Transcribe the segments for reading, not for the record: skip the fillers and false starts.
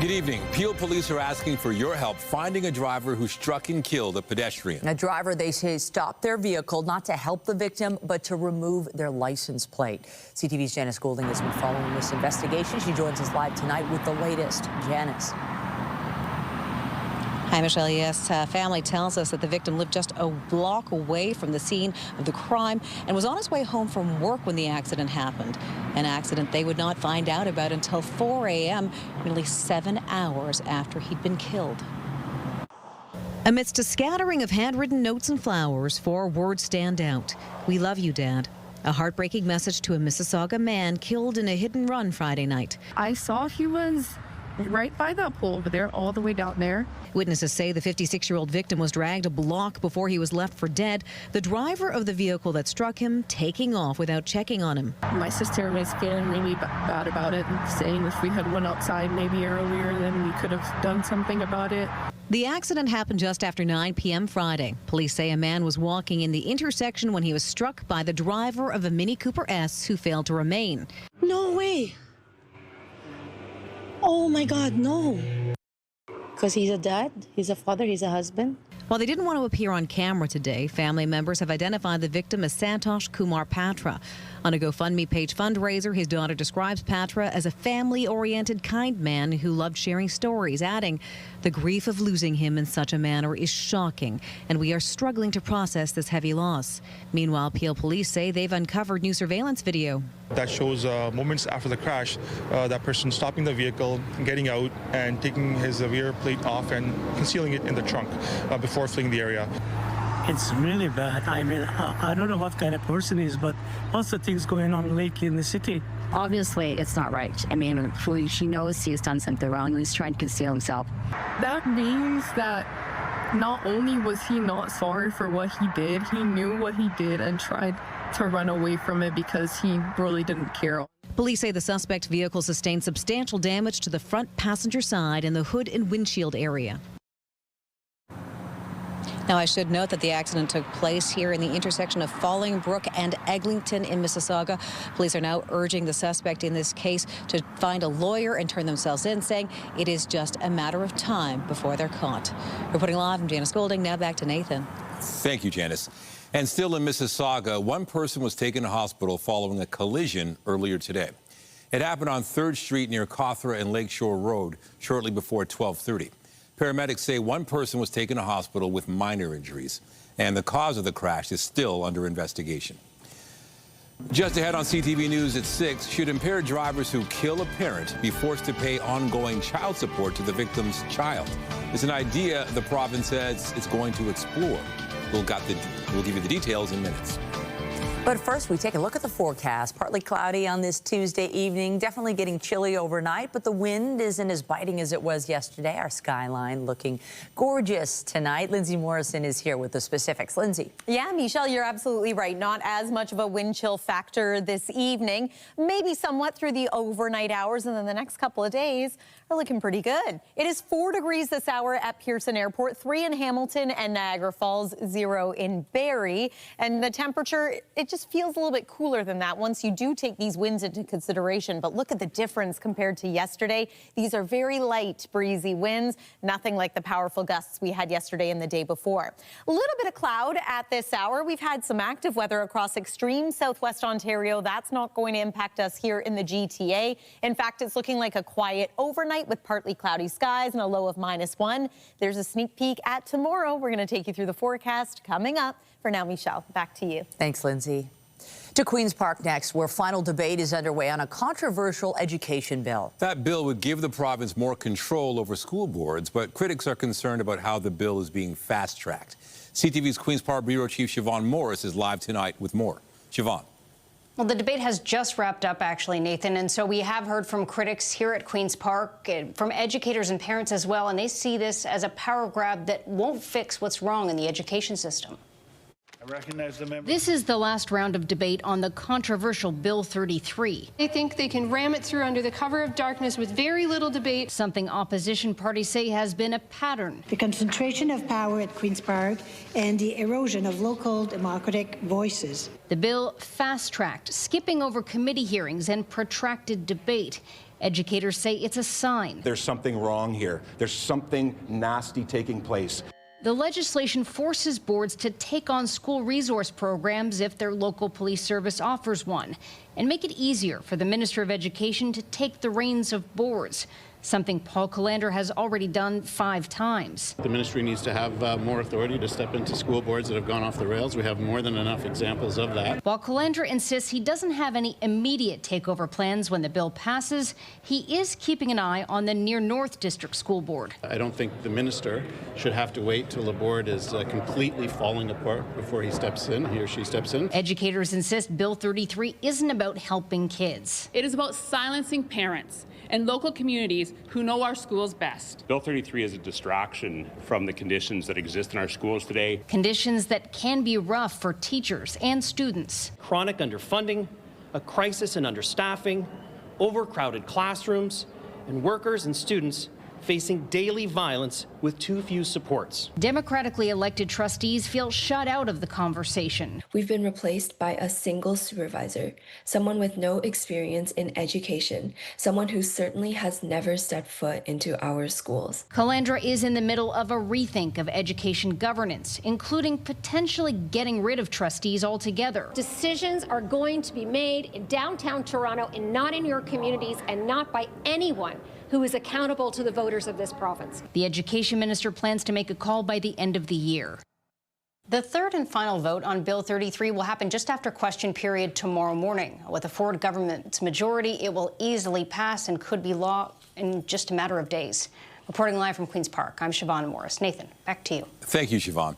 Good evening. Peel police are asking for your help finding a driver who struck and killed a pedestrian. A driver, they say, stopped their vehicle not to help the victim, but to remove their license plate. CTV's Janice Golding has been following this investigation. She joins us live tonight with the latest. Janice. Hi, Michelle. Yes, family tells us that the victim lived just a block away from the scene of the crime and was on his way home from work when the accident happened. An accident they would not find out about until 4 a.m., nearly 7 hours after he'd been killed. Amidst a scattering of handwritten notes and flowers, 4 words stand out. "We love you, Dad." A heartbreaking message to a Mississauga man killed in a hit and run Friday night. I saw he was right by that pole over there, all the way down there. Witnesses say the 56-year-old victim was dragged a block before he was left for dead. The driver of the vehicle that struck him taking off without checking on him. My sister was feeling really bad about it and saying if we had went outside maybe earlier, then we could have done something about it. The accident happened just after 9 p.m. Friday. Police say a man was walking in the intersection when he was struck by the driver of a Mini Cooper S who failed to remain. No way. Oh my God, no. Because he's a dad, he's a father, he's a husband. While they didn't want to appear on camera today, family members have identified the victim as Santosh Kumar Patra. On a GoFundMe page fundraiser, his daughter describes Patra as a family-oriented, kind man who loved sharing stories, adding, "The grief of losing him in such a manner is shocking, and we are struggling to process this heavy loss." Meanwhile, Peel police say they've uncovered new surveillance video that shows moments after the crash, that person stopping the vehicle, getting out, and taking his rear plate off and concealing it in the trunk before fleeing the area. It's really bad. I mean, I don't know what kind of person he is, but lots of things going on lately in the city. Obviously, it's not right. I mean, she knows he's done something wrong and he's trying to conceal himself. That means that not only was he not sorry for what he did, he knew what he did and tried to run away from it because he really didn't care. Police say the suspect vehicle sustained substantial damage to the front passenger side and the hood and windshield area. Now, I should note that the accident took place here in the intersection of Fallingbrook and Eglinton in Mississauga. Police are now urging the suspect in this case to find a lawyer and turn themselves in, saying it is just a matter of time before they're caught. Reporting live, I'm Janice Golding. Now back to Nathan. Thank you, Janice. And still in Mississauga, one person was taken to hospital following a collision earlier today. It happened on 3rd Street near Cawthra and Lakeshore Road shortly before 12:30. Paramedics say one person was taken to hospital with minor injuries, and the cause of the crash is still under investigation. Just ahead on CTV News at 6, should impaired drivers who kill a parent be forced to pay ongoing child support to the victim's child? It's an idea the province says it's going to explore. We'll give you the details in minutes. But first, we take a look at the forecast. Partly cloudy on this Tuesday evening, definitely getting chilly overnight, but the wind isn't as biting as it was yesterday. Our skyline looking gorgeous tonight. Lindsay Morrison is here with the specifics. Lindsay. Yeah, Michelle, you're absolutely right. Not as much of a wind chill factor this evening, maybe somewhat through the overnight hours, and then the next couple of days are looking pretty good. It is 4 degrees this hour at Pearson Airport, 3 in Hamilton and Niagara Falls, 0 in Barrie, and the temperature, it just feels a little bit cooler than that once you do take these winds into consideration. But look at the difference compared to yesterday. These are very light, breezy winds, nothing like the powerful gusts we had yesterday and the day before. A little bit of cloud at this hour. We've had some active weather across extreme southwest Ontario. That's not going to impact us here in the GTA. In fact, it's looking like a quiet overnight with partly cloudy skies and a low of -1. There's a sneak peek at tomorrow. We're going to take you through the forecast coming up. For now, Michelle, back to you. Thanks, Lindsay. To Queen's Park next, where final debate is underway on a controversial education bill. That bill would give the province more control over school boards, but critics are concerned about how the bill is being fast-tracked. CTV's Queen's Park Bureau Chief Siobhan Morris is live tonight with more. Siobhan. Well, the debate has just wrapped up, actually, Nathan, and so we have heard from critics here at Queen's Park, from educators and parents as well, and they see this as a power grab that won't fix what's wrong in the education system. I recognize the member. This is the last round of debate on the controversial Bill 33. They think they can ram it through under the cover of darkness with very little debate. Something opposition parties say has been a pattern. The concentration of power at Queen's Park and the erosion of local democratic voices. The bill fast-tracked, skipping over committee hearings and protracted debate. Educators say it's a sign. There's something wrong here. There's something nasty taking place. The legislation forces boards to take on school resource programs if their local police service offers one, and make it easier for the Minister of Education to take the reins of boards, something Paul Calandra has already done 5 times. The ministry needs to have more authority to step into school boards that have gone off the rails. We have more than enough examples of that. While Calandra insists he doesn't have any immediate takeover plans when the bill passes, he is keeping an eye on the Near North District School Board. I don't think the minister should have to wait till the board is completely falling apart before he or she steps in. Educators insist Bill 33 isn't about helping kids. It is about silencing parents and local communities who know our schools best. Bill 33 is a distraction from the conditions that exist in our schools today. Conditions that can be rough for teachers and students. Chronic underfunding, a crisis in understaffing, overcrowded classrooms, and workers and students facing daily violence with too few supports. Democratically elected trustees feel shut out of the conversation. We've been replaced by a single supervisor, someone with no experience in education, someone who certainly has never stepped foot into our schools. Calandra is in the middle of a rethink of education governance, including potentially getting rid of trustees altogether. Decisions are going to be made in downtown Toronto and not in your communities and not by anyone who is accountable to the voters of this province. The education minister plans to make a call by the end of the year. The third and final vote on Bill 33 will happen just after question period tomorrow morning. With the Ford government's majority, it will easily pass and could be law in just a matter of days. Reporting live from Queen's Park, I'm Siobhan Morris. Nathan, back to you. Thank you, Siobhan.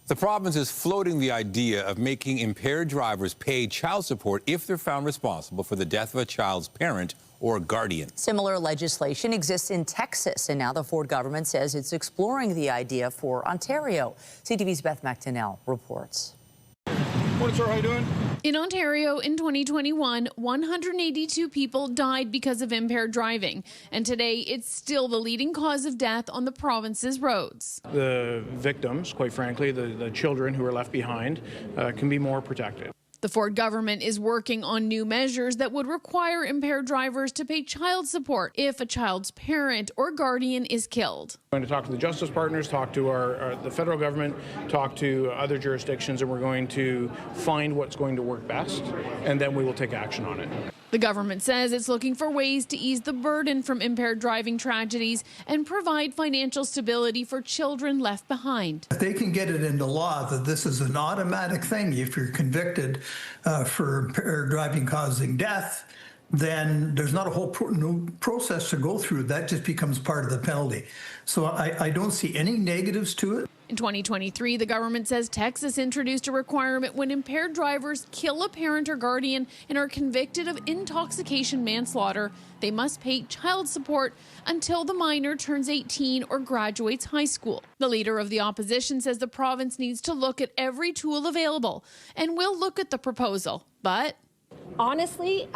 The province is floating the idea of making impaired drivers pay child support if they're found responsible for the death of a child's parent or guardian. Similar legislation exists in Texas, and now the Ford government says it's exploring the idea for Ontario. CTV's Beth McDonnell reports. Morning, sir. How you doing? In Ontario, in 2021, 182 people died because of impaired driving, and today it's still the leading cause of death on the province's roads. The victims, quite frankly, the children who are left behind, can be more protected. The Ford government is working on new measures that would require impaired drivers to pay child support if a child's parent or guardian is killed. We're going to talk to the justice partners, talk to the federal government, talk to other jurisdictions, and we're going to find what's going to work best, and then we will take action on it. The government says it's looking for ways to ease the burden from impaired driving tragedies and provide financial stability for children left behind. If they can get it into law that this is an automatic thing if you're convicted for impaired driving causing death, then there's not a whole process to go through. That just becomes part of the penalty. So I don't see any negatives to it. In 2023, the government says Texas introduced a requirement when impaired drivers kill a parent or guardian and are convicted of intoxication manslaughter, they must pay child support until the minor turns 18 or graduates high school. The leader of the opposition says the province needs to look at every tool available and will look at the proposal. But honestly,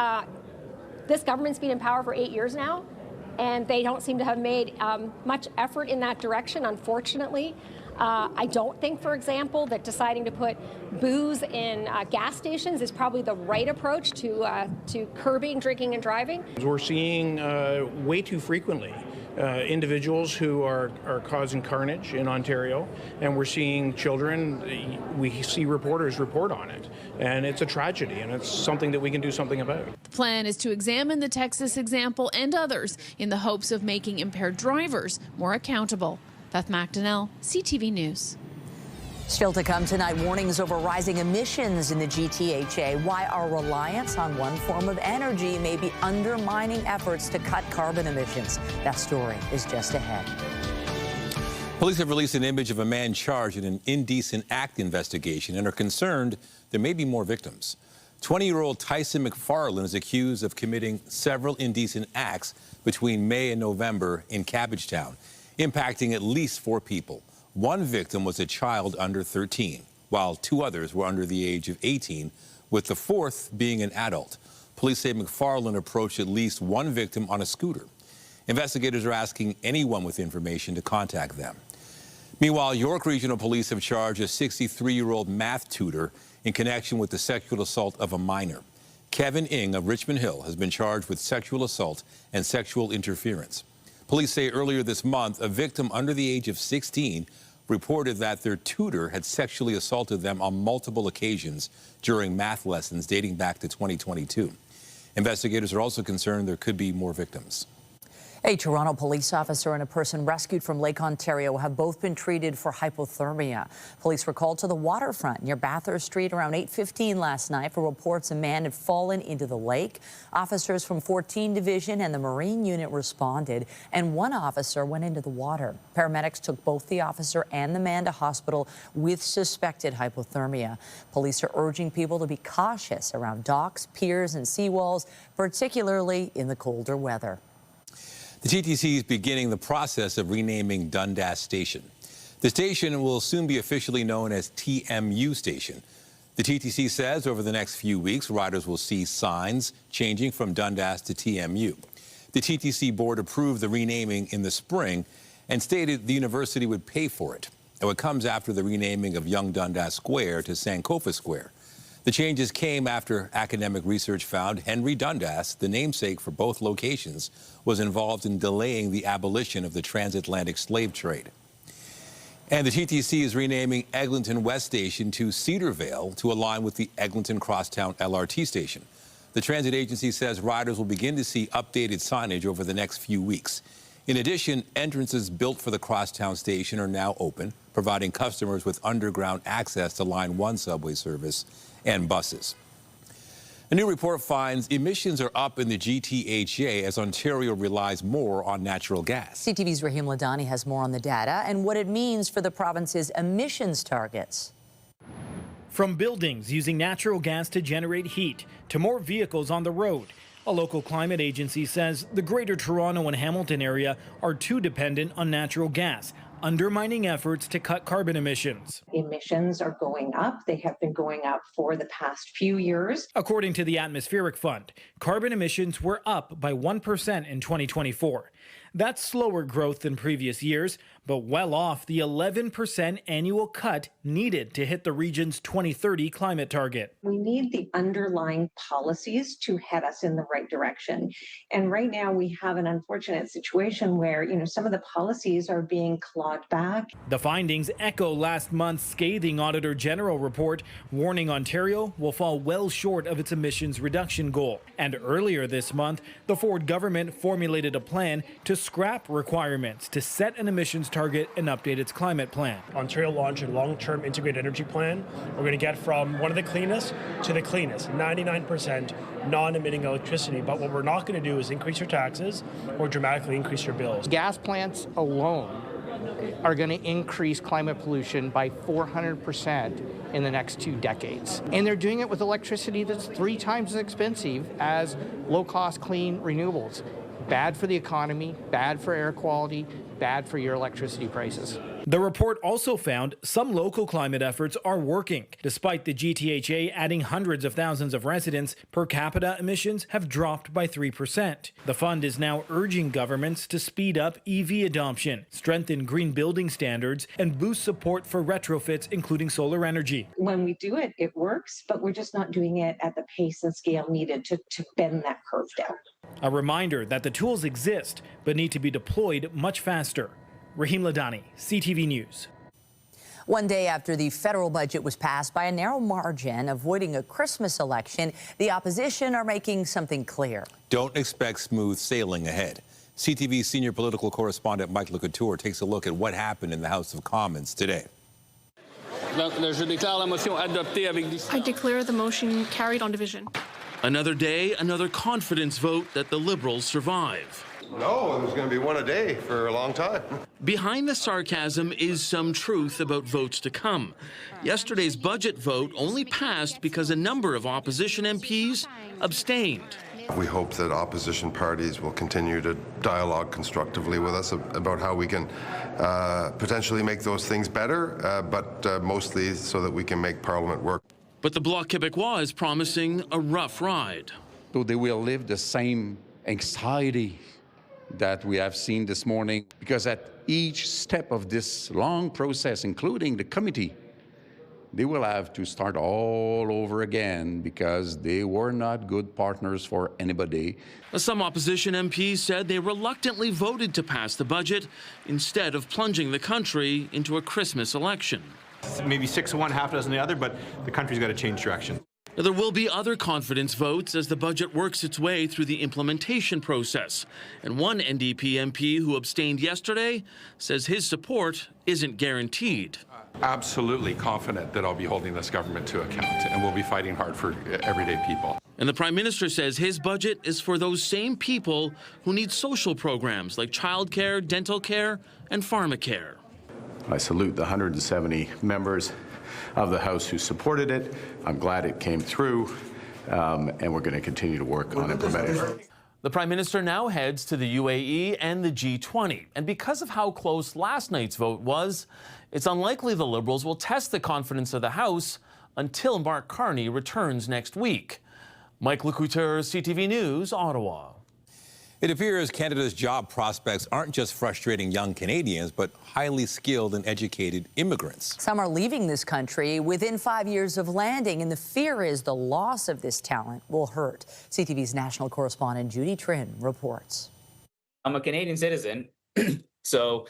this government's been in power for 8 years now, and they don't seem to have made much effort in that direction, unfortunately. I don't think, for example, that deciding to put booze in gas stations is probably the right approach to curbing drinking and driving. We're seeing way too frequently individuals who are causing carnage in Ontario, and we're seeing children, we see reporters report on it, and it's a tragedy, and it's something that we can do something about. The plan is to examine the Texas example and others in the hopes of making impaired drivers more accountable. Beth McDonnell, CTV News. Still to come tonight, warnings over rising emissions in the GTHA. Why our reliance on one form of energy may be undermining efforts to cut carbon emissions. That story is just ahead. Police have released an image of a man charged in an indecent act investigation and are concerned there may be more victims. 20-year-old Tyson McFarland is accused of committing several indecent acts between May and November in Cabbagetown, impacting at least 4 people. One victim was a child under 13, while 2 others were under the age of 18, with the 4th being an adult. Police say McFarland approached at least 1 victim on a scooter. Investigators are asking anyone with information to contact them. Meanwhile, York Regional Police have charged a 63-year-old math tutor in connection with the sexual assault of a minor. Kevin Ng of Richmond Hill has been charged with sexual assault and sexual interference. Police say earlier this month, a victim under the age of 16 reported that their tutor had sexually assaulted them on multiple occasions during math lessons dating back to 2022. Investigators are also concerned there could be more victims. A Toronto police officer and a person rescued from Lake Ontario have both been treated for hypothermia. Police were called to the waterfront near Bathurst Street around 8:15 last night for reports a man had fallen into the lake. Officers from 14 Division and the Marine Unit responded, and one officer went into the water. Paramedics took both the officer and the man to hospital with suspected hypothermia. Police are urging people to be cautious around docks, piers, and seawalls, particularly in the colder weather. The TTC is beginning the process of renaming Dundas Station. The station will soon be officially known as TMU Station. The TTC says over the next few weeks, riders will see signs changing from Dundas to TMU. The TTC board approved the renaming in the spring and stated the university would pay for it. Now, it comes after the renaming of Young Dundas Square to Sankofa Square. The changes came after academic research found Henry Dundas, the namesake for both locations, was involved in delaying the abolition of the transatlantic slave trade. And the TTC is renaming Eglinton West Station to Cedarvale to align with the Eglinton Crosstown LRT station. The transit agency says riders will begin to see updated signage over the next few weeks. In addition, entrances built for the Crosstown station are now open, providing customers with underground access to Line 1 subway service and buses. A new report finds emissions are up in the GTHA as Ontario relies more on natural gas. CTV's Rahim Ladani has more on the data and what it means for the province's emissions targets. From buildings using natural gas to generate heat to more vehicles on the road, a local climate agency says the Greater Toronto and Hamilton area are too dependent on natural gas, undermining efforts to cut carbon emissions. Emissions are going up. They have been going up for the past few years. According to the Atmospheric Fund, carbon emissions were up by 1% in 2024. That's slower growth than previous years, but well off the 11% annual cut needed to hit the region's 2030 climate target. We need the underlying policies to head us in the right direction. And right now we have an unfortunate situation where, some of the policies are being clawed back. The findings echo last month's scathing Auditor General report, warning Ontario will fall well short of its emissions reduction goal. And earlier this month, the Ford government formulated a plan to scrap requirements to set an emissions target and update its climate plan. Ontario launched a long-term integrated energy plan. We're going to get from one of the cleanest to the cleanest, 99% non-emitting electricity. But what we're not going to do is increase your taxes or dramatically increase your bills. Gas plants alone are going to increase climate pollution by 400% in the next 2 decades. And they're doing it with electricity that's 3 times as expensive as low-cost, clean renewables. Bad for the economy, bad for air quality, bad for your electricity prices. The report also found some local climate efforts are working. Despite the GTHA adding hundreds of thousands of residents, per capita emissions have dropped by 3%. The fund is now urging governments to speed up EV adoption, strengthen green building standards, and boost support for retrofits, including solar energy. When we do it, it works, but we're just not doing it at the pace and scale needed to bend that curve down. A reminder that the tools exist, but need to be deployed much faster. Rahim Ladani, CTV News. One day after the federal budget was passed by a narrow margin, avoiding a Christmas election, the opposition are making something clear. Don't expect smooth sailing ahead. CTV senior political correspondent Mike LeCouture takes a look at what happened in the House of Commons today. I declare the motion carried on division. Another day, another confidence vote that the Liberals survive. No, there's going to be one a day for a long time. Behind the sarcasm is some truth about votes to come. Yesterday's budget vote only passed because a number of opposition MPs abstained. We hope that opposition parties will continue to dialogue constructively with us about how we can potentially make those things better, but mostly so that we can make Parliament work. But the Bloc Québécois is promising a rough ride. So they will live the same anxiety that we have seen this morning, because at each step of this long process, including the committee, they will have to start all over again because they were not good partners for anybody. Some opposition MPs said they reluctantly voted to pass the budget instead of plunging the country into a Christmas election. Maybe 6 of one, half dozen the other, but the country's got to change direction. There will be other confidence votes as the budget works its way through the implementation process. And one NDP MP who abstained yesterday says his support isn't guaranteed. Absolutely confident that I'll be holding this government to account, and we'll be fighting hard for everyday people. And the Prime Minister says his budget is for those same people who need social programs like childcare, dental care, and pharmacare. I salute the 170 members of the House who supported it. I'm glad it came through, and we're going to continue to work on implementing it. The Prime Minister now heads to the UAE and the G20. And because of how close last night's vote was, it's unlikely the Liberals will test the confidence of the House until Mark Carney returns next week. Mike Lecouteur, CTV News, Ottawa. It appears Canada's job prospects aren't just frustrating young Canadians, but highly skilled and educated immigrants. Some are leaving this country within 5 years of landing, and the fear is the loss of this talent will hurt. CTV's national correspondent Judy Trin reports. I'm a Canadian citizen, so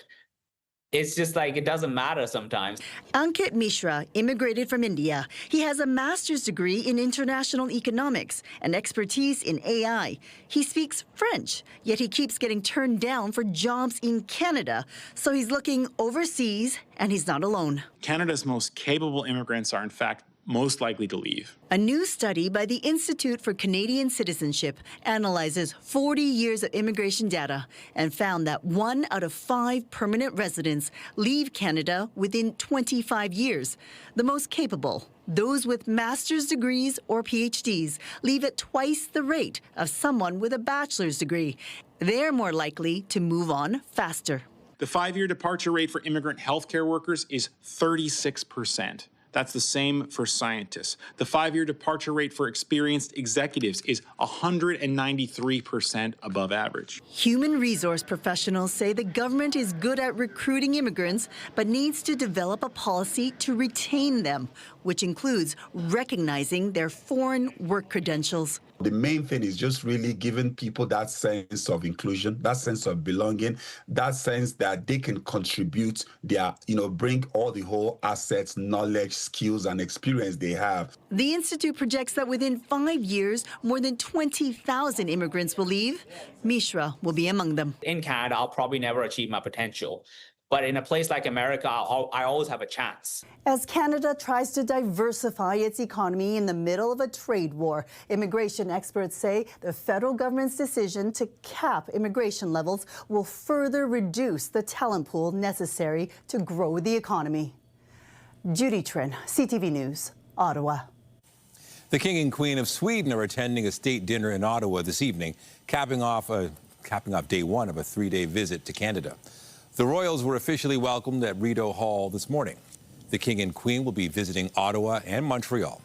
it's just like it doesn't matter sometimes. Ankit Mishra immigrated from India. He has a master's degree in international economics and expertise in AI. He speaks French, yet he keeps getting turned down for jobs in Canada. So he's looking overseas, and he's not alone. Canada's most capable immigrants are, in fact, most likely to leave. A new study by the Institute for Canadian Citizenship analyzes 40 years of immigration data and found that 1 out of 5 permanent residents leave Canada within 25 years. The most capable, those with master's degrees or PhDs, leave at twice the rate of someone with a bachelor's degree. They're more likely to move on faster. The 5-year departure rate for immigrant healthcare workers is 36%. That's the same for scientists. The 5-year departure rate for experienced executives is 193% above average. Human resource professionals say the government is good at recruiting immigrants, but needs to develop a policy to retain them, which includes recognizing their foreign work credentials. The main thing is just really giving people that sense of inclusion, that sense of belonging, that sense that they can contribute their, bring all the whole assets, knowledge, skills, and experience they have. The Institute projects that within 5 years, more than 20,000 immigrants will leave. Mishra will be among them. In Canada, I'll probably never achieve my potential. But in a place like America, I always have a chance. As Canada tries to diversify its economy in the middle of a trade war, immigration experts say the federal government's decision to cap immigration levels will further reduce the talent pool necessary to grow the economy. Judy Trin, CTV News, Ottawa. The King and Queen of Sweden are attending a state dinner in Ottawa this evening, capping off day one of a 3-day visit to Canada. The royals were officially welcomed at Rideau Hall this morning. The King and Queen will be visiting Ottawa and Montreal.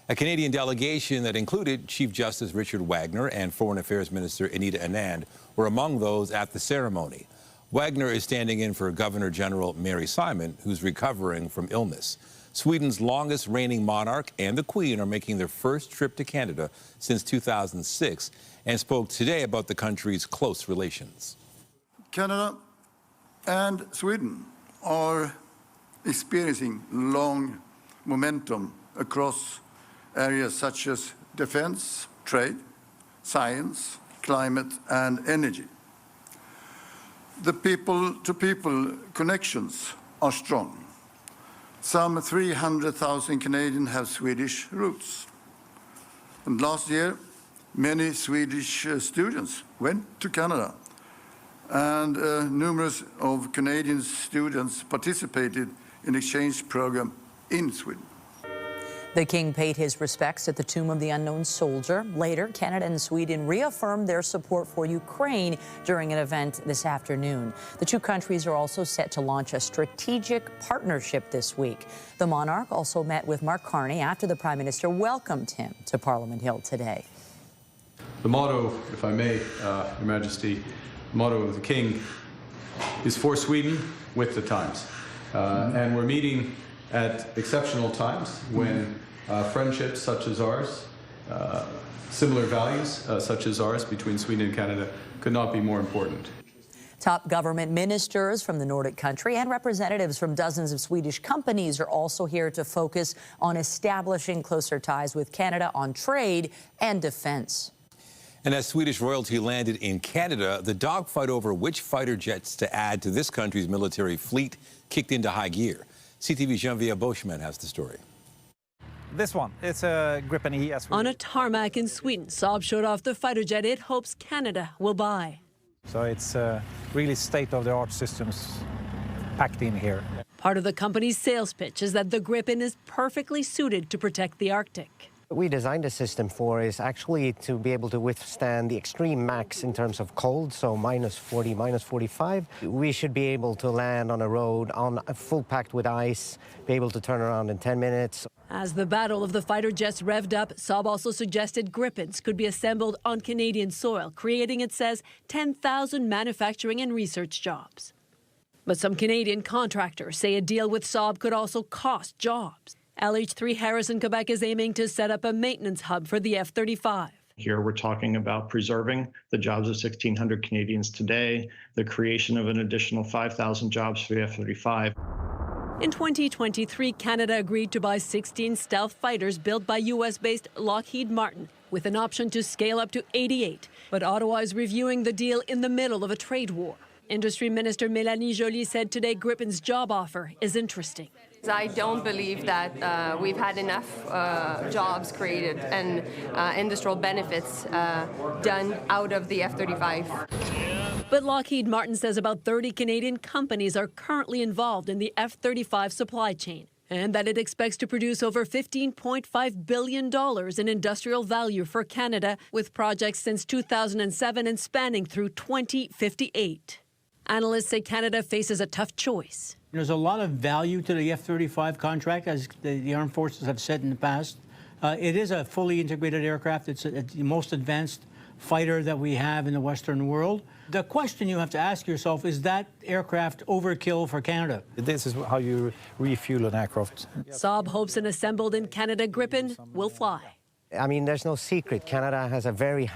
A Canadian delegation that included Chief Justice Richard Wagner and Foreign Affairs Minister Anita Anand were among those at the ceremony. Wagner is standing in for Governor General Mary Simon, who's recovering from illness. Sweden's longest reigning monarch and the Queen are making their first trip to Canada since 2006 and spoke today about the country's close relations. Canada and Sweden are experiencing long momentum across areas such as defense, trade, science, climate, and energy. The people-to-people connections are strong. Some 300,000 Canadians have Swedish roots. And last year, many Swedish students went to Canada, and numerous of Canadian students participated in exchange program in Sweden. The King paid his respects at the Tomb of the Unknown Soldier. Later, Canada and Sweden reaffirmed their support for Ukraine during an event this afternoon. The two countries are also set to launch a strategic partnership this week. The monarch also met with Mark Carney after the Prime Minister welcomed him to Parliament Hill today. The motto, if I may, Your Majesty, the motto of the King is for Sweden with the times. And we're meeting at exceptional times when friendships such as ours, similar values such as ours between Sweden and Canada could not be more important. Top government ministers from the Nordic country and representatives from dozens of Swedish companies are also here to focus on establishing closer ties with Canada on trade and defense. And as Swedish royalty landed in Canada, the dogfight over which fighter jets to add to this country's military fleet kicked into high gear. CTV's Gingerbread has the story. This one, it's a Gripen E. On a tarmac in Sweden, Saab showed off the fighter jet it hopes Canada will buy. So it's really state-of-the-art systems packed in here. Part of the company's sales pitch is that the Gripen is perfectly suited to protect the Arctic. What we designed the system for is actually to be able to withstand the extreme max in terms of cold, so minus 40, minus 45. We should be able to land on a road on full packed with ice, be able to turn around in 10 minutes. As the battle of the fighter jets revved up, Saab also suggested Gripens could be assembled on Canadian soil, creating, it says, 10,000 manufacturing and research jobs. But some Canadian contractors say a deal with Saab could also cost jobs. LH3 Harrison, Quebec is aiming to set up a maintenance hub for the F-35. Here we're talking about preserving the jobs of 1,600 Canadians today, the creation of an additional 5,000 jobs for the F-35. In 2023, Canada agreed to buy 16 stealth fighters built by U.S.-based Lockheed Martin, with an option to scale up to 88. But Ottawa is reviewing the deal in the middle of a trade war. Industry Minister Mélanie Joly said today Gripen's job offer is interesting. I don't believe that we've had enough jobs created and industrial benefits done out of the F-35. But Lockheed Martin says about 30 Canadian companies are currently involved in the F-35 supply chain, and that it expects to produce over $15.5 billion in industrial value for Canada, with projects since 2007 and spanning through 2058. Analysts say Canada faces a tough choice. There's a lot of value to the F-35 contract, as the armed forces have said in the past. It is a fully integrated aircraft. It's the most advanced fighter that we have in the Western world. The question you have to ask yourself is that aircraft overkill for Canada? This is how you refuel an aircraft. Saab hopes an assembled in Canada Gripen will fly. I mean, there's no secret. Canada has a very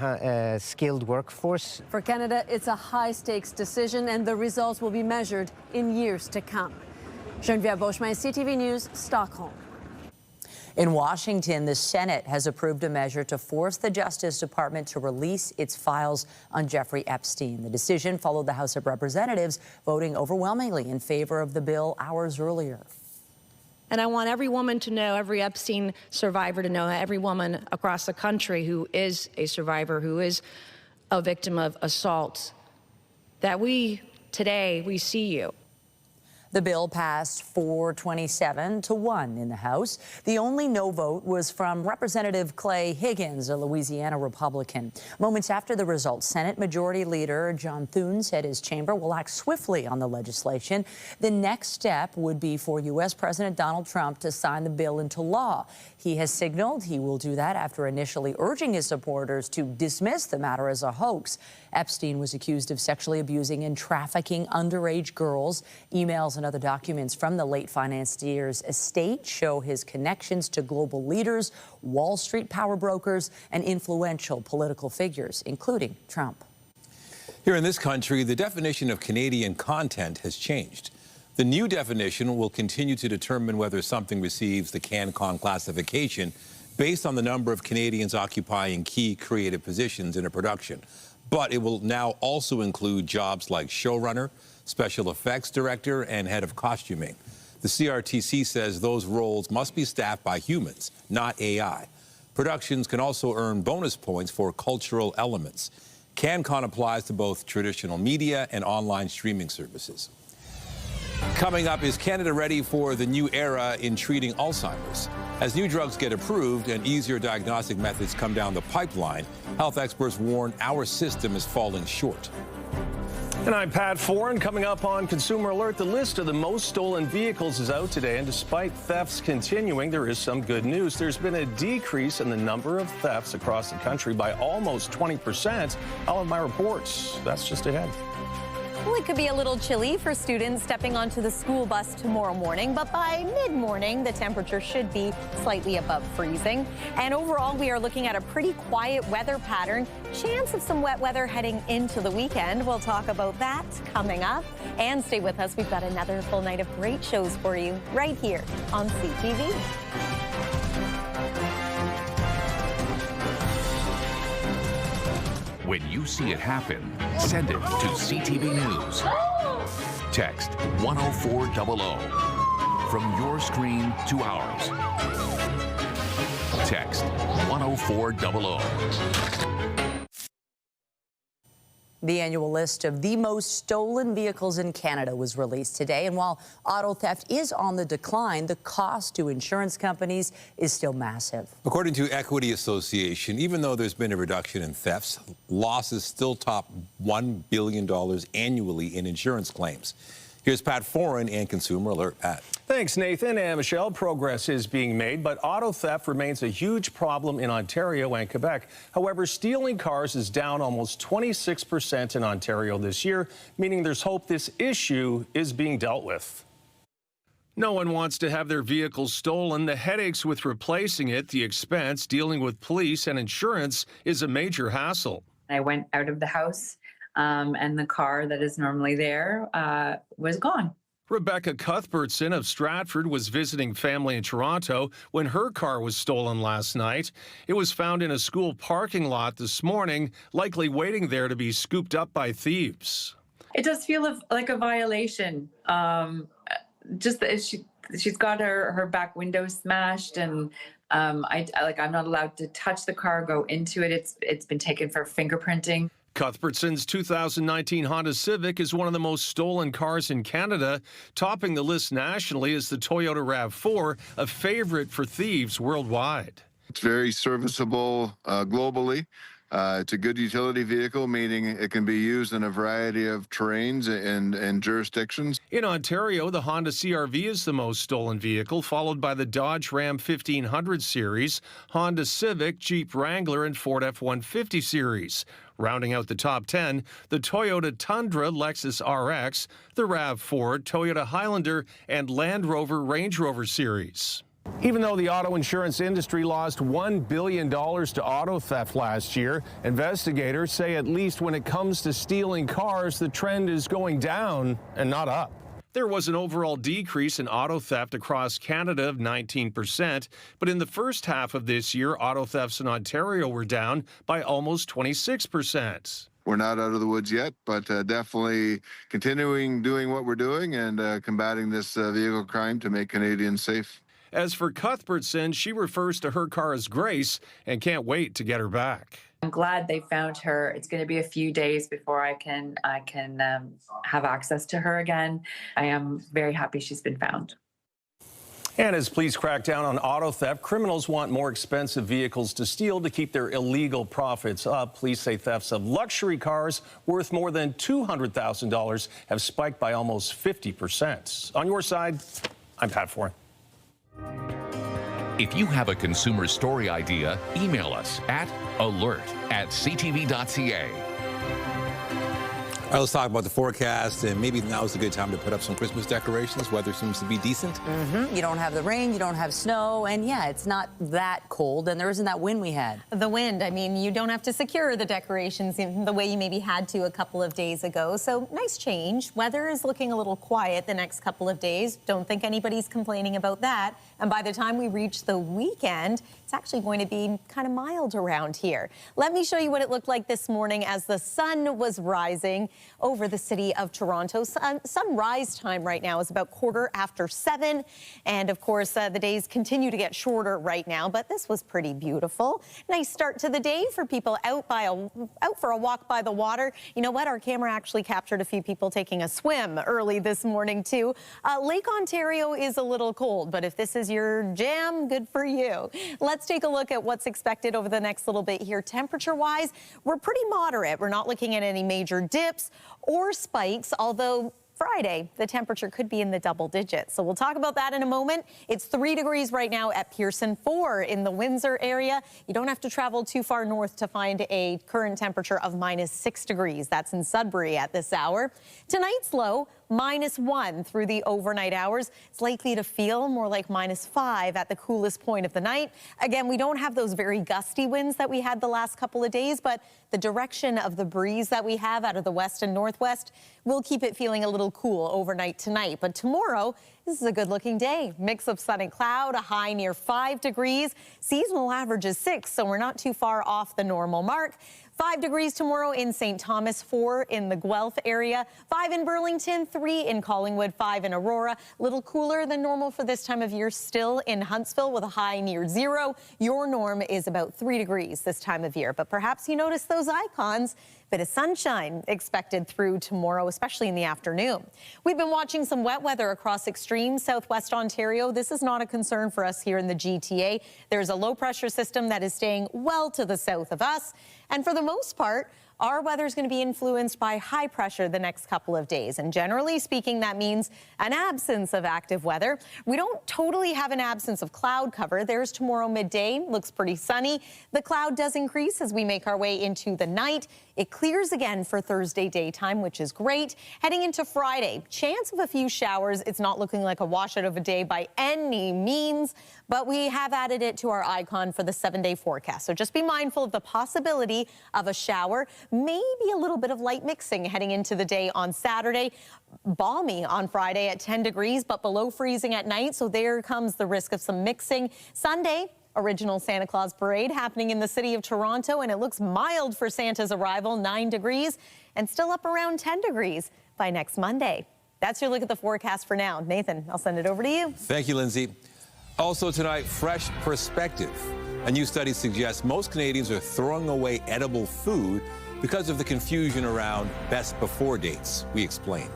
skilled workforce. For Canada, it's a high-stakes decision, and the results will be measured in years to come. Geneviève Beauchemin, CTV News, Stockholm. In Washington, the Senate has approved a measure to force the Justice Department to release its files on Jeffrey Epstein. The decision followed the House of Representatives voting overwhelmingly in favor of the bill hours earlier. And I want every woman to know, every Epstein survivor to know, every woman across the country who is a survivor, who is a victim of assault, that today we see you. The bill passed 427 to 1 in the House. The only no vote was from Representative Clay Higgins, a Louisiana Republican. Moments after the result, Senate Majority Leader John Thune said his chamber will act swiftly on the legislation. The next step would be for U.S. President Donald Trump to sign the bill into law. He has signaled he will do that after initially urging his supporters to dismiss the matter as a hoax. Epstein was accused of sexually abusing and trafficking underage girls. Emails and other documents from the late financier's estate show his connections to global leaders, Wall Street power brokers, and influential political figures, including Trump. Here in this country, the definition of Canadian content has changed. The new definition will continue to determine whether something receives the CanCon classification based on the number of Canadians occupying key creative positions in a production. But it will now also include jobs like showrunner, special effects director, and head of costuming. The CRTC says those roles must be staffed by humans, not AI. Productions can also earn bonus points for cultural elements. CanCon applies to both traditional media and online streaming services. Coming up, is Canada ready for the new era in treating Alzheimer's? As new drugs get approved and easier diagnostic methods come down the pipeline, health experts warn our system is falling short. And I'm Pat Foran. Coming up on Consumer Alert, the list of the most stolen vehicles is out today, and despite thefts continuing, there is some good news. There's been a decrease in the number of thefts across the country by almost 20%. I'll have my reports. That's just ahead. Well, it could be a little chilly for students stepping onto the school bus tomorrow morning, but by mid-morning, the temperature should be slightly above freezing. And overall, we are looking at a pretty quiet weather pattern. Chance of some wet weather heading into the weekend. We'll talk about that coming up. And stay with us. We've got another full night of great shows for you right here on CTV. When you see it happen, send it to CTV News. Text 10400 from your screen to ours. Text 10400. The annual list of the most stolen vehicles in Canada was released today. And while auto theft is on the decline, the cost to insurance companies is still massive. According to Equity Association, even though there's been a reduction in thefts, losses still top $1 billion annually in insurance claims. Here's Pat Foran and Consumer Alert. Pat. Thanks, Nathan and Michelle. Progress is being made, but auto theft remains a huge problem in Ontario and Quebec. However, stealing cars is down almost 26% in Ontario this year, meaning there's hope this issue is being dealt with. No one wants to have their vehicle stolen. The headaches with replacing it, the expense, dealing with police and insurance is a major hassle. I went out of the house. And the car that is normally there was gone. Rebecca Cuthbertson of Stratford was visiting family in Toronto when her car was stolen last night. It was found in a school parking lot this morning, likely waiting there to be scooped up by thieves. It does feel like a violation. Just that she's got her back window smashed, and I'm not allowed to touch the car, go into it. It's been taken for fingerprinting. Cuthbertson's 2019 Honda Civic is one of the most stolen cars in Canada. Topping the list nationally is the Toyota RAV4, a favorite for thieves worldwide. It's very serviceable globally. It's a good utility vehicle, meaning it can be used in a variety of terrains and jurisdictions. In Ontario, the Honda CR-V is the most stolen vehicle, followed by the Dodge Ram 1500 series, Honda Civic, Jeep Wrangler, and Ford F-150 series. Rounding out the top 10, the Toyota Tundra, Lexus RX, the RAV4, Toyota Highlander, and Land Rover Range Rover series. Even though the auto insurance industry lost $1 billion to auto theft last year, investigators say at least when it comes to stealing cars, the trend is going down and not up. There was an overall decrease in auto theft across Canada of 19%, but in the first half of this year, auto thefts in Ontario were down by almost 26%. We're not out of the woods yet, but definitely continuing doing what we're doing and combating this vehicle crime to make Canadians safe. As for Cuthbertson, she refers to her car as Grace and can't wait to get her back. I'm glad they found her. It's going to be a few days before I can have access to her again. I am very happy she's been found. And as police crack down on auto theft, criminals want more expensive vehicles to steal to keep their illegal profits up. Police say thefts of luxury cars worth more than $200,000 have spiked by almost 50%. On your side, I'm Pat Foran. If you have a consumer story idea, email us at alert@ctv.ca. All right, let's talk about the forecast, and maybe now is a good time to put up some Christmas decorations. Weather seems to be decent. You don't have the rain, you don't have snow, and yeah, it's not that cold, and there isn't that wind we had. The wind, I mean, you don't have to secure the decorations in the way you maybe had to a couple of days ago, so nice change. Weather is looking a little quiet the next couple of days. Don't think anybody's complaining about that. And by the time we reach the weekend, it's actually going to be kind of mild around here. Let me show you what it looked like this morning as the sun was rising over the city of Toronto. Sunrise time right now is about 7:15. And of course, the days continue to get shorter right now, but this was pretty beautiful. Nice start to the day for people out for a walk by the water. You know what? Our camera actually captured a few people taking a swim early this morning, too. Lake Ontario is a little cold, but if this is your jam, good for you. Let's take a look at what's expected over the next little bit here. Temperature-wise, we're pretty moderate. We're not looking at any major dips or spikes, although Friday, the temperature could be in the double digits. So we'll talk about that in a moment. It's 3 degrees right now at Pearson, 4 in the Windsor area. You don't have to travel too far north to find a current temperature of -6 degrees. That's in Sudbury at this hour. Tonight's low, -1 through the overnight hours. It's likely to feel more like -5 at the coolest point of the night. Again, we don't have those very gusty winds that we had the last couple of days, but the direction of the breeze that we have out of the west and northwest will keep it feeling a little cool overnight tonight. But tomorrow, this is a good looking day. Mix of sun and cloud, a high near 5 degrees. Seasonal average is 6, so we're not too far off the normal mark. 5 degrees tomorrow in St. Thomas, 4 in the Guelph area, 5 in Burlington, 3 in Collingwood, 5 in Aurora. A little cooler than normal for this time of year still in Huntsville with a high near 0. Your norm is about 3 degrees this time of year, but perhaps you notice those icons. Bit of sunshine expected through tomorrow, especially in the afternoon. We've been watching some wet weather across extreme southwest Ontario. This is not a concern for us here in the GTA. There's a low pressure system that is staying well to the south of us. And for the most part, our weather is going to be influenced by high pressure the next couple of days. And generally speaking, that means an absence of active weather. We don't totally have an absence of cloud cover. There's tomorrow midday. Looks pretty sunny. The cloud does increase as we make our way into the night. It clears again for Thursday daytime, which is great. Heading into Friday, chance of a few showers. It's not looking like a washout of a day by any means, but we have added it to our icon for the 7-day forecast. So just be mindful of the possibility of a shower, maybe a little bit of light mixing heading into the day on Saturday. Balmy on Friday at 10 degrees, but below freezing at night. So there comes the risk of some mixing. Sunday, original Santa Claus parade happening in the city of Toronto, and it looks mild for Santa's arrival, 9 degrees, and still up around 10 degrees by next Monday. That's your look at the forecast for now. Nathan, I'll send it over to you. Thank you, Lindsay. Also tonight, fresh perspective. A new study suggests most Canadians are throwing away edible food because of the confusion around best before dates. We explain.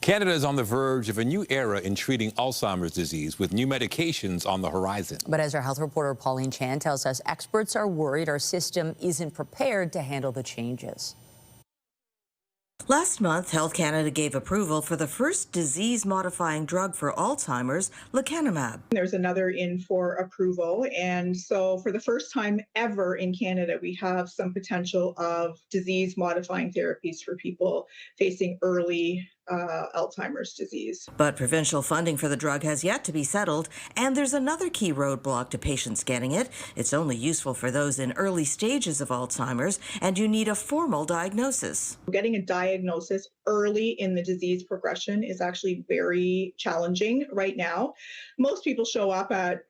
Canada is on the verge of a new era in treating Alzheimer's disease with new medications on the horizon. But as our health reporter Pauline Chan tells us, experts are worried our system isn't prepared to handle the changes. Last month, Health Canada gave approval for the first disease-modifying drug for Alzheimer's, lecanemab. There's another in for approval, and so for the first time ever in Canada, we have some potential of disease-modifying therapies for people facing early Alzheimer's disease. But provincial funding for the drug has yet to be settled, and there's another key roadblock to patients getting it. It's only useful for those in early stages of Alzheimer's, and you need a formal diagnosis. Getting a diagnosis early in the disease progression is actually very challenging right now. Most people show up at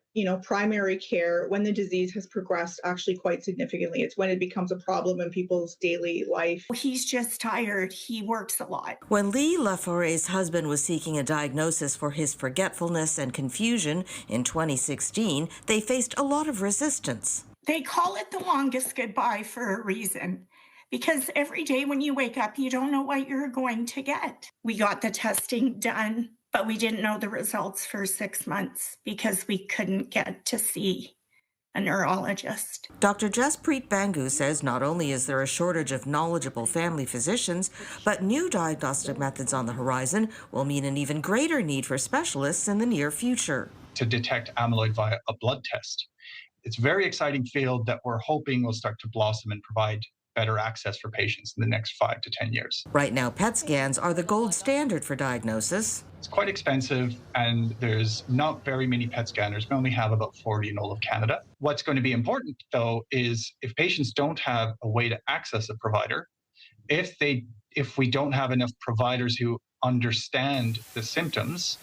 primary care when the disease has progressed actually quite significantly. It's when it becomes a problem in people's daily life. He's just tired. He works a lot. When Lee Laforet's husband was seeking a diagnosis for his forgetfulness and confusion in 2016, they faced a lot of resistance. They call it the longest goodbye for a reason. Because every day when you wake up, you don't know what you're going to get. We got the testing done, but we didn't know the results for 6 months because we couldn't get to see a neurologist. Dr. Jaspreet Bangu says not only is there a shortage of knowledgeable family physicians, but new diagnostic methods on the horizon will mean an even greater need for specialists in the near future. To detect amyloid via a blood test. It's a very exciting field that we're hoping will start to blossom and provide better access for patients in the next 5 to 10 years. Right now, PET scans are the gold standard for diagnosis. It's quite expensive, and there's not very many PET scanners. We only have about 40 in all of Canada. What's going to be important, though, is if patients don't have a way to access a provider, if we don't have enough providers who understand the symptoms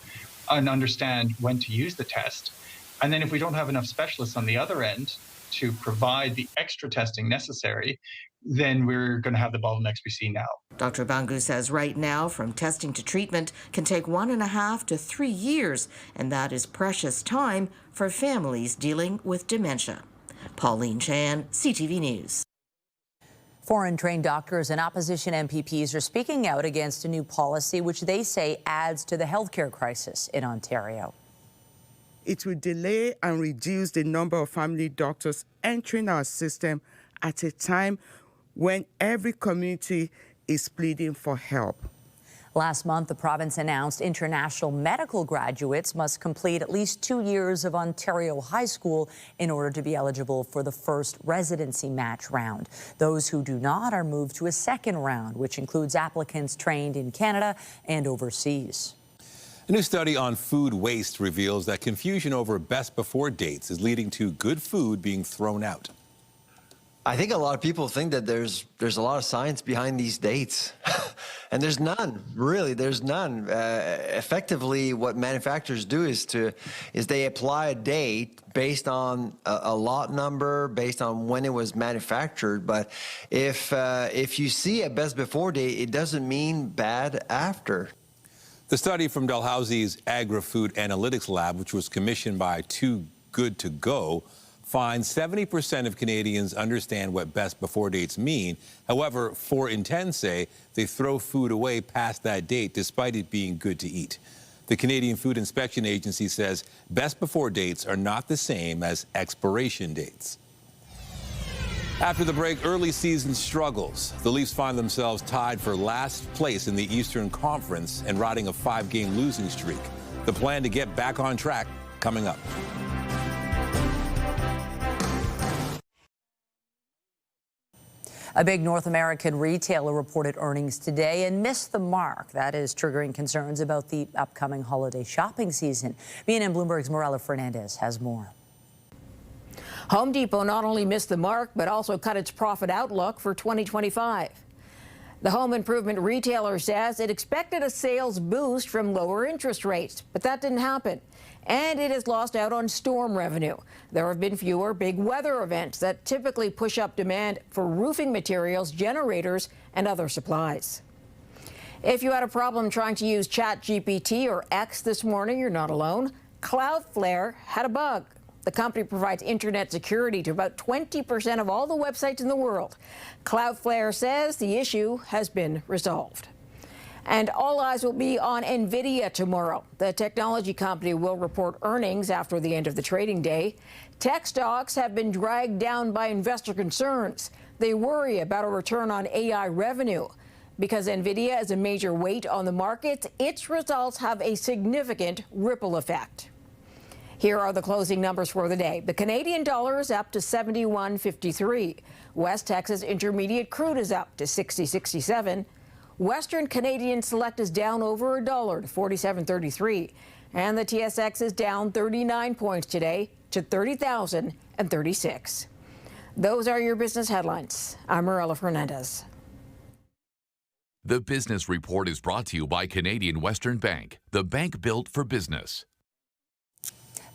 and understand when to use the test, and then if we don't have enough specialists on the other end to provide the extra testing necessary, then we're going to have the bottlenecks we see now. Dr. Bangu says right now, from testing to treatment can take 1.5 to 3 years, and that is precious time for families dealing with dementia. Pauline Chan, CTV News. Foreign-trained doctors and opposition MPPs are speaking out against a new policy which they say adds to the healthcare crisis in Ontario. it will delay and reduce the number of family doctors entering our system at a time when every community is pleading for help. Last month, the province announced international medical graduates must complete at least 2 years of Ontario high school in order to be eligible for the first residency match round. Those who do not are moved to a second round, which includes applicants trained in Canada and overseas. A new study on food waste reveals that confusion over best before dates is leading to good food being thrown out. I think a lot of people think that there's a lot of science behind these dates, and there's none. Really, there's none. Effectively, what manufacturers do is they apply a date based on a lot number, based on when it was manufactured. But if you see a best before date, it doesn't mean bad after. The study from Dalhousie's Agri-Food Analytics Lab, which was commissioned by Too Good to Go, finds 70% of Canadians understand what best before dates mean. However, 4 in 10 say they throw food away past that date despite it being good to eat. The Canadian Food Inspection Agency says best before dates are not the same as expiration dates. After the break, early season struggles. The Leafs find themselves tied for last place in the Eastern Conference and riding a 5-game losing streak. The plan to get back on track coming up. A big North American retailer reported earnings today and missed the mark. That is triggering concerns about the upcoming holiday shopping season. BNN Bloomberg's Morella Fernandez has more. Home Depot not only missed the mark, but also cut its profit outlook for 2025. The home improvement retailer says it expected a sales boost from lower interest rates, but that didn't happen. And it has lost out on storm revenue. There have been fewer big weather events that typically push up demand for roofing materials, generators, and other supplies. If you had a problem trying to use ChatGPT or X this morning, you're not alone. Cloudflare had a bug. The company provides internet security to about 20% of all the websites in the world. Cloudflare says the issue has been resolved. And all eyes will be on NVIDIA tomorrow. The technology company will report earnings after the end of the trading day. Tech stocks have been dragged down by investor concerns. They worry about a return on AI revenue. Because NVIDIA is a major weight on the markets, its results have a significant ripple effect. Here are the closing numbers for the day. The Canadian dollar is up to 71.53. West Texas Intermediate crude is up to 60.67. Western Canadian Select is down over $1 to 47.33. And the TSX is down 39 points today to 30,036. Those are your business headlines. I'm Morella Fernandez. The Business Report is brought to you by Canadian Western Bank, the bank built for business.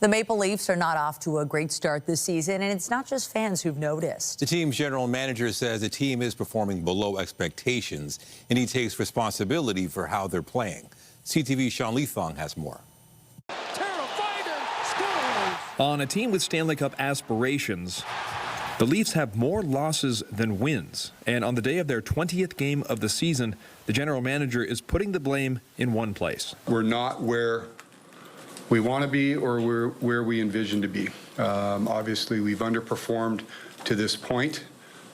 The Maple Leafs are not off to a great start this season, and it's not just fans who've noticed. The team's general manager says the team is performing below expectations, and he takes responsibility for how they're playing. CTV's Sean Leathong has more. On a team with Stanley Cup aspirations, the Leafs have more losses than wins. And on the day of their 20th game of the season, the general manager is putting the blame in one place. We're not where we want to be or we're where we envision to be. Obviously, we've underperformed to this point,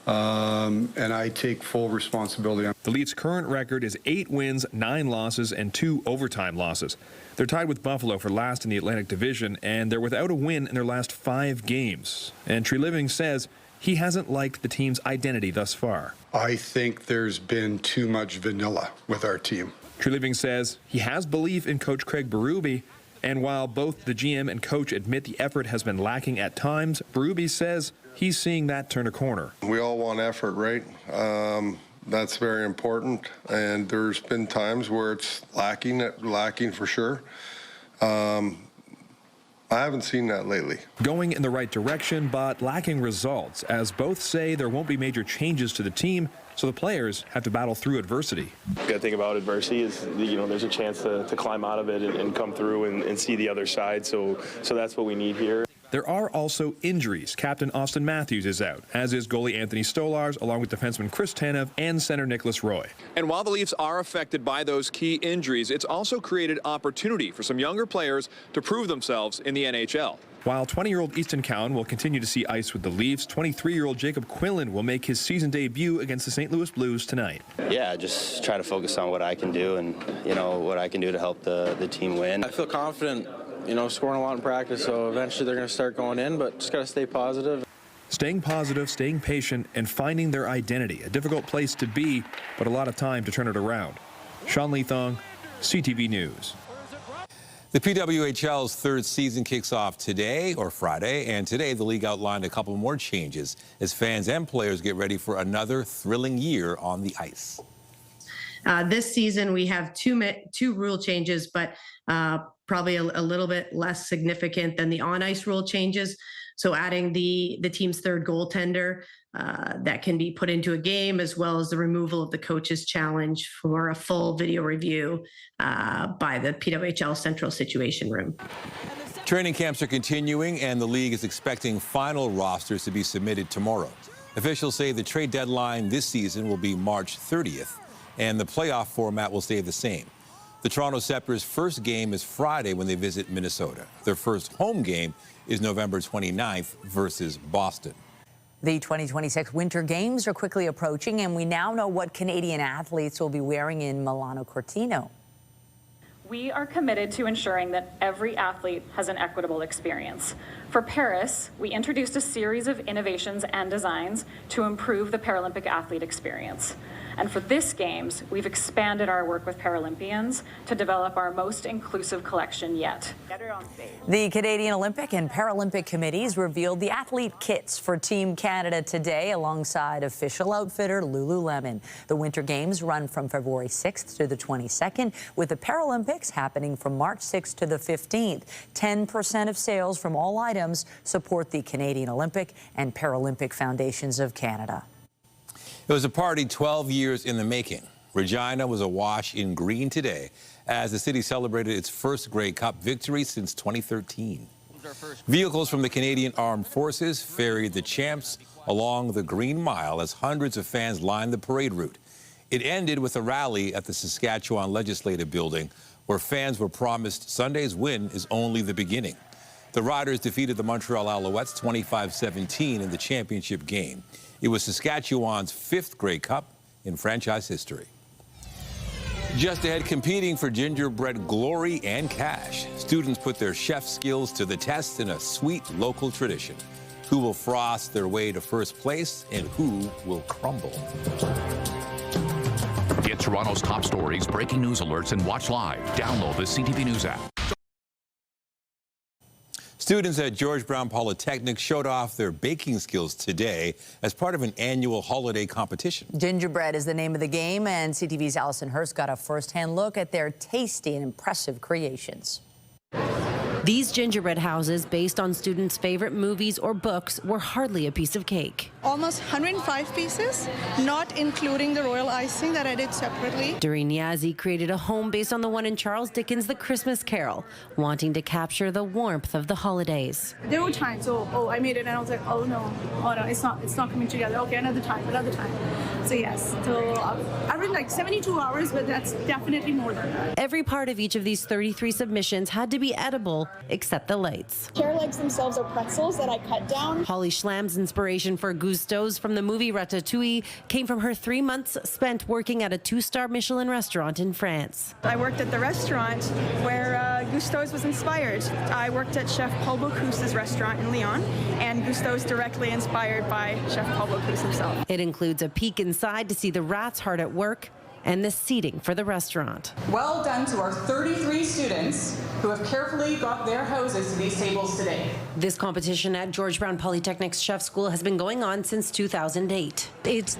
and I take full responsibility. The Leafs' current record is 8 wins, 9 losses, and 2 overtime losses. They're tied with Buffalo for last in the Atlantic Division, and they're without a win in their last 5 games. And Treliving says he hasn't liked the team's identity thus far. I think there's been too much vanilla with our team. Treliving says he has belief in coach Craig Berube, and while both the GM and coach admit the effort has been lacking at times, Berube says he's seeing that turn a corner. We all want effort, right? That's very important, and there's been times where it's lacking for sure. I haven't seen that lately. Going in the right direction, but lacking results, as both say there won't be major changes to the team, so the players have to battle through adversity. The good thing about adversity is, there's a chance to climb out of it and come through and see the other side. So that's what we need here. there are also injuries. Captain Austin Matthews is out, as is goalie Anthony Stolars, along with defenseman Chris Tanev and center Nicholas Roy. And while the Leafs are affected by those key injuries, it's also created opportunity for some younger players to prove themselves in the NHL. While 20-year-old Easton Cowan will continue to see ice with the Leafs, 23-year-old Jacob Quinlan will make his season debut against the St. Louis Blues tonight. Yeah, just try to focus on what I can do and, what I can do to help the team win. I feel confident, scoring a lot in practice, so eventually they're going to start going in, but just got to stay positive. Staying positive, staying patient, and finding their identity. A difficult place to be, but a lot of time to turn it around. Sean Leathong, CTV News. The PWHL's third season kicks off today or Friday, and today the league outlined a couple more changes as fans and players get ready for another thrilling year on the ice. This season we have two rule changes, but probably a little bit less significant than the on-ice rule changes. So adding the team's third goaltender that can be put into a game, as well as the removal of the coach's challenge for a full video review by the PWHL Central Situation Room. Training camps are continuing, and the league is expecting final rosters to be submitted tomorrow. Officials say the trade deadline this season will be March 30th, and the playoff format will stay the same. The Toronto Scepter's first game is Friday when they visit Minnesota. Their first home game is November 29th versus Boston. The 2026 Winter Games are quickly approaching, and we now know what Canadian athletes will be wearing in Milano Cortina. We are committed to ensuring that every athlete has an equitable experience. For Paris, we introduced a series of innovations and designs to improve the Paralympic athlete experience. And for this Games, we've expanded our work with Paralympians to develop our most inclusive collection yet. The Canadian Olympic and Paralympic committees revealed the athlete kits for Team Canada today alongside official outfitter Lululemon. The Winter Games run from February 6th to the 22nd, with the Paralympics happening from March 6th to the 15th. 10% of sales from all items support the Canadian Olympic and Paralympic Foundations of Canada. It was a party 12 years in the making. Regina was awash in green today as the city celebrated its first Grey Cup victory since 2013. Vehicles from the Canadian Armed Forces ferried the champs along the Green Mile as hundreds of fans lined the parade route. It ended with a rally at the Saskatchewan Legislative Building, where fans were promised Sunday's win is only the beginning. The Riders defeated the Montreal Alouettes 25-17 in the championship game. It was Saskatchewan's fifth Grey Cup in franchise history. Just ahead, competing for gingerbread glory and cash. Students put their chef skills to the test in a sweet local tradition. Who will frost their way to first place and who will crumble? Get Toronto's top stories, breaking news alerts, and watch live. Download the CTV News app. Students at George Brown Polytechnic showed off their baking skills today as part of an annual holiday competition. Gingerbread is the name of the game, and CTV's Allison Hurst got a first-hand look at their tasty and impressive creations. These gingerbread houses, based on students' favorite movies or books, were hardly a piece of cake. Almost 105 pieces, not including the royal icing that I did separately. Doreen Yazzie created a home based on the one in Charles Dickens' The Christmas Carol, wanting to capture the warmth of the holidays. There were times, I made it and I was like, oh no, it's not coming together. Okay, another time. So yes, I've written like 72 hours, but that's definitely more than that. Every part of each of these 33 submissions had to be edible, except the lights. Carrot legs themselves are pretzels that I cut down. Holly Schlamm's inspiration for Gusteau's from the movie Ratatouille came from her 3 months spent working at a 2-star Michelin restaurant in France. I worked at the restaurant where Gusteau's was inspired. I worked at Chef Paul Bocuse's restaurant in Lyon, and Gusteau's directly inspired by Chef Paul Bocuse himself. It includes a peek inside to see the rats hard at work and the seating for the restaurant. Well done to our 33 students who have carefully got their houses to these tables today. This competition at George Brown Polytechnic's Chef School has been going on since 2008. It's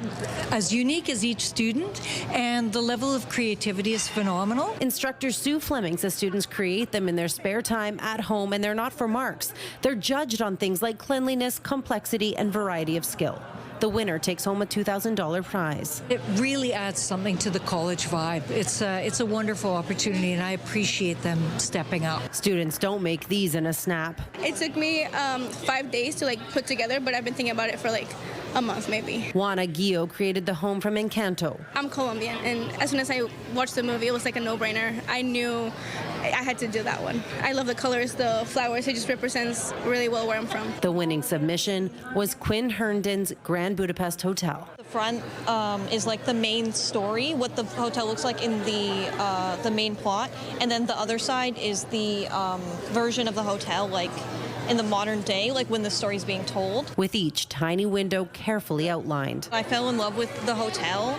as unique as each student, and the level of creativity is phenomenal. Instructor Sue Fleming says students create them in their spare time at home, and they're not for marks. They're judged on things like cleanliness, complexity, and variety of skill. The winner takes home a $2,000 prize. It really adds something to the college vibe. It's a wonderful opportunity, and I appreciate them stepping up. Students don't make these in a snap. It took me 5 days to put together, but I've been thinking about it for a month maybe. Juana Guillo created the home from Encanto. I'm Colombian, and as soon as I watched the movie, it was like a no-brainer. I knew I had to do that one. I love the colors, the flowers. It just represents really well where I'm from. The winning submission was Quinn Herndon's Grand Budapest Hotel. The front is like the main story, what the hotel looks like in the main plot, and then the other side is the version of the hotel, like in the modern day, like when the story's being told. With each tiny window carefully outlined. I fell in love with the hotel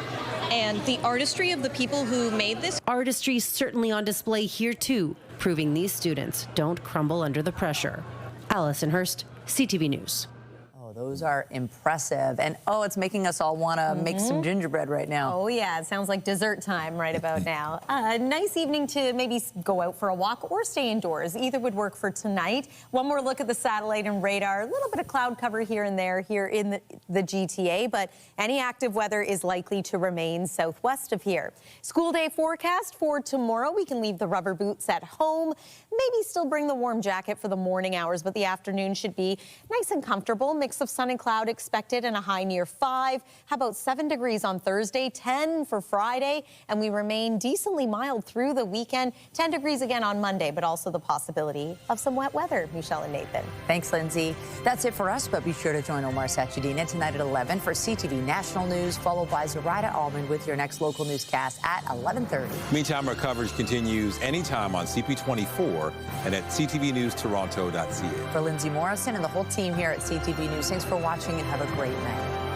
and the artistry of the people who made this. Artistry certainly on display here too, proving these students don't crumble under the pressure. Allison Hurst, CTV News. Those are impressive. And it's making us all want to make some gingerbread right now. Oh, yeah. It sounds like dessert time right about now. Nice evening to maybe go out for a walk or stay indoors. Either would work for tonight. One more look at the satellite and radar. A little bit of cloud cover here and there here in the GTA, but any active weather is likely to remain southwest of here. School day forecast for tomorrow. We can leave the rubber boots at home. Maybe still bring the warm jacket for the morning hours, but the afternoon should be nice and comfortable. Mix of sun and cloud expected and a high near 5. How about 7 degrees on Thursday, 10 for Friday, and we remain decently mild through the weekend. 10 degrees again on Monday, but also the possibility of some wet weather. Michelle and Nathan. Thanks, Lindsay. That's it for us, but be sure to join Omar Sachedina tonight at 11 for CTV National News, followed by Zoraida Allman with your next local newscast at 11:30. Meantime, our coverage continues anytime on CP24 and at ctvnewstoronto.ca. For Lindsay Morrison and the whole team here at CTV News, thanks for watching and have a great night.